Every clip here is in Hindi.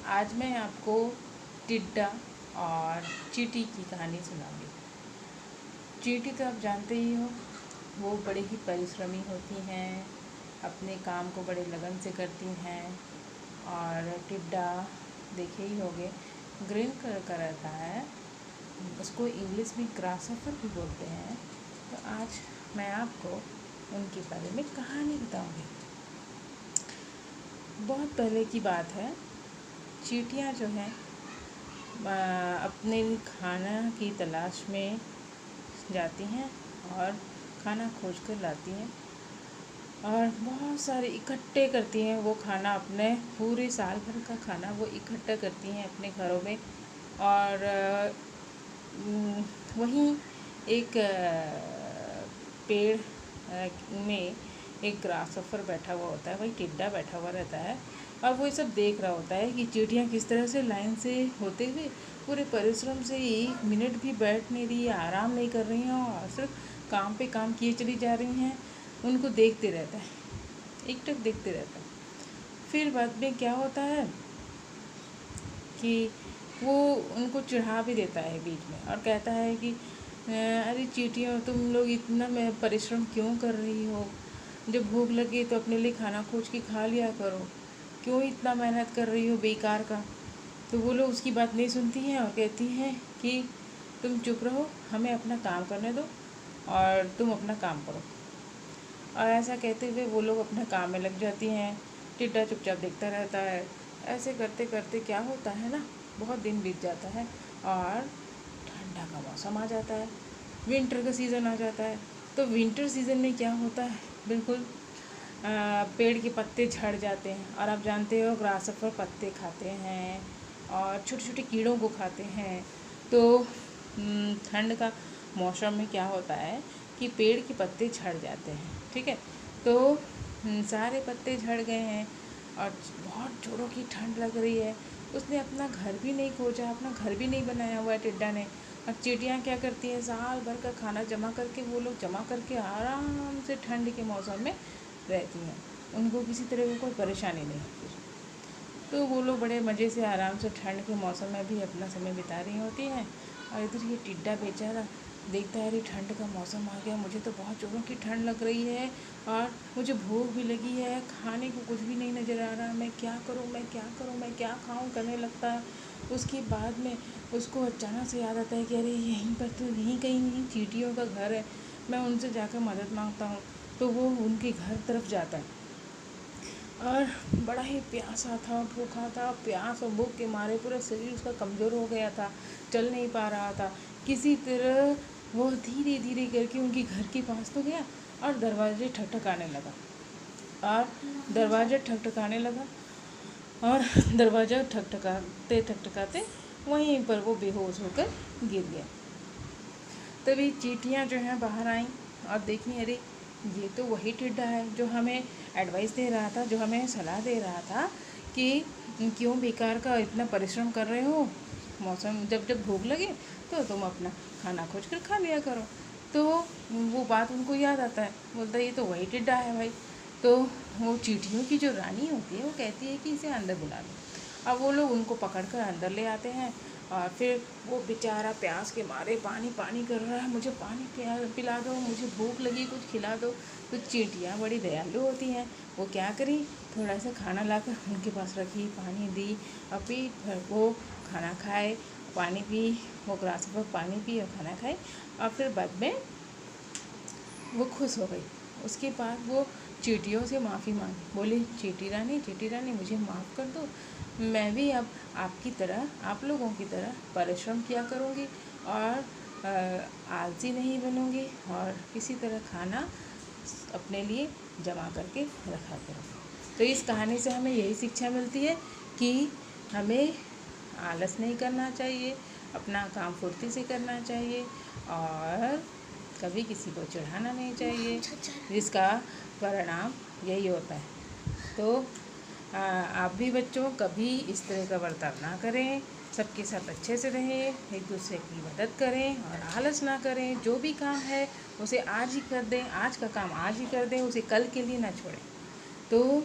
आज मैं आपको टिड्डा और चींटी की कहानी सुनाऊंगी। चींटी तो आप जानते ही हो, वो बड़े ही परिश्रमी होती हैं, अपने काम को बड़े लगन से करती हैं। और टिड्डा देखे ही होंगे, ग्रीन कलर का रहता है, उसको इंग्लिश में ग्रासहॉपर भी बोलते हैं। तो आज मैं आपको उनके बारे में कहानी बताऊंगी। बहुत पहले की बात है। चींटियाँ जो हैं अपने खाना की तलाश में जाती हैं और खाना खोज कर लाती हैं और बहुत सारे इकट्ठे करती हैं। वो खाना अपने पूरे साल भर का खाना वो इकट्ठा करती हैं अपने घरों में। और वहीं एक पेड़ में एक ग्रासहॉपर बैठा हुआ होता है, वही टिड्डा बैठा हुआ रहता है और वो ये सब देख रहा होता है कि चींटियाँ किस तरह से लाइन से होते हुए पूरे परिश्रम से एक मिनट भी बैठ नहीं रही है, आराम नहीं कर रही हैं और सिर्फ काम पे काम किए चली जा रही हैं। उनको देखते रहता है, एकटक देखते रहता है। फिर बाद में क्या होता है कि वो उनको चिढ़ा भी देता है बीच में और कहता है कि अरे चींटियों, तुम लोग इतना परिश्रम क्यों कर रही हो? जब भूख लगे तो अपने लिए खाना खोज के खा लिया करो, क्यों इतना मेहनत कर रही हो बेकार का? तो वो लोग उसकी बात नहीं सुनती हैं और कहती हैं कि तुम चुप रहो, हमें अपना काम करने दो और तुम अपना काम करो। और ऐसा कहते हुए वो लोग अपने काम में लग जाती हैं। टिड्डा चुपचाप देखता रहता है। ऐसे करते करते क्या होता है ना, बहुत दिन बीत जाता है और ठंडा का मौसम आ जाता है, विंटर का सीज़न आ जाता है। तो विंटर सीज़न में क्या होता है, बिल्कुल पेड़ के पत्ते झड़ जाते हैं। और आप जानते हो ग्रासहॉपर पत्ते खाते हैं और छोटे छोटे कीड़ों को खाते हैं। तो ठंड का मौसम में क्या होता है कि पेड़ के पत्ते झड़ जाते हैं, ठीक है। तो सारे पत्ते झड़ गए हैं और बहुत जोरों की ठंड लग रही है। उसने अपना घर भी नहीं खोजा, अपना घर भी नहीं बनाया हुआ है टिड्डा ने। और चींटियाँ क्या करती हैं, साल भर का खाना जमा करके वो लोग जमा करके आराम से ठंड के मौसम में रहती हैं। उनको किसी तरह की कोई परेशानी नहीं होती। तो वो लोग बड़े मज़े से आराम से ठंड के मौसम में भी अपना समय बिता रही होती हैं। और इधर ये टिड्डा बेचारा देखता है, अरे ठंड का मौसम आ गया, मुझे तो बहुत ज़ोरों की ठंड लग रही है और मुझे भूख भी लगी है, खाने को कुछ भी नहीं नज़र आ रहा, मैं क्या करूँ, मैं क्या करूँ, मैं क्या खाऊँ करने लगता है। उसके बाद में उसको अचानक से याद आता है कि अरे यहीं पर तो यहीं कहीं नहीं चींटियों का घर है, मैं उनसे जाकर मदद मांगता हूँ। तो वो उनके घर तरफ जाता है और बड़ा ही प्यासा था, भूखा था। प्यास और भूख के मारे पूरा शरीर उसका कमज़ोर हो गया था, चल नहीं पा रहा था। किसी तरह वो धीरे धीरे करके उनके घर के पास तो गया और दरवाजे ठकठकाने लगा और दरवाज़ा ठकठकाने लगा और दरवाज़ा ठकठकाते ठकठकाते वहीं पर वो बेहोश होकर गिर गया। तभी चींटियाँ जो हैं बाहर आईं और देखी, अरे ये तो वही टिड्डा है जो हमें एडवाइस दे रहा था, जो हमें सलाह दे रहा था कि क्यों बेकार का इतना परिश्रम कर रहे हो, मौसम जब जब भूख लगे तो तुम अपना खाना खोज कर खा लिया करो। तो वो बात उनको याद आता है, बोलता है ये तो वही टिड्डा है भाई। तो वो चींटियों की जो रानी होती है वो कहती है कि इसे अंदर बुला लो। अब वो लोग उनको पकड़ कर अंदर ले आते हैं और फिर वो बेचारा प्यास के मारे पानी पानी कर रहा है, मुझे पानी पिला दो, मुझे भूख लगी, कुछ खिला दो। तो चींटियाँ बड़ी दयालु होती हैं, वो क्या करी, थोड़ा सा खाना लाकर उनके पास रखी, पानी दी और पेट भर वो खाना खाए, पानी पी, वो ग्रासहॉपर पानी पी और खाना खाए और फिर बाद में वो खुश हो गई। उसके बाद वो चींटियों से माफ़ी मांगी, बोली चींटी रानी मुझे माफ़ कर दो, मैं भी अब आपकी तरह, आप लोगों की तरह परिश्रम किया करूँगी और आलसी नहीं बनूँगी और किसी तरह खाना अपने लिए जमा करके रखा करूँगी। तो इस कहानी से हमें यही शिक्षा मिलती है कि हमें आलस नहीं करना चाहिए, अपना काम फुर्ती से करना चाहिए और कभी किसी को चिढ़ाना नहीं चाहिए, जिसका परिणाम यही होता है। तो आप भी बच्चों कभी इस तरह का बर्ताव ना करें, सबके साथ अच्छे से रहें, एक दूसरे की मदद करें और आलस ना करें। जो भी काम है उसे आज ही कर दें, आज का काम आज ही कर दें, उसे कल के लिए ना छोड़ें। तो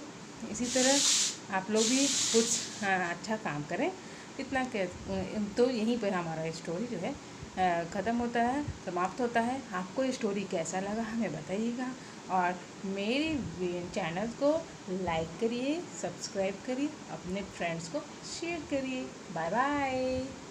इसी तरह आप लोग भी कुछ अच्छा काम करें। इतना कह तो यहीं पर हमारा स्टोरी जो है ख़त्म होता है, समाप्त होता है। आपको ये स्टोरी कैसा लगा हमें बताइएगा, और मेरी चैनल को लाइक करिए, सब्सक्राइब करिए, अपने फ्रेंड्स को शेयर करिए। Bye bye.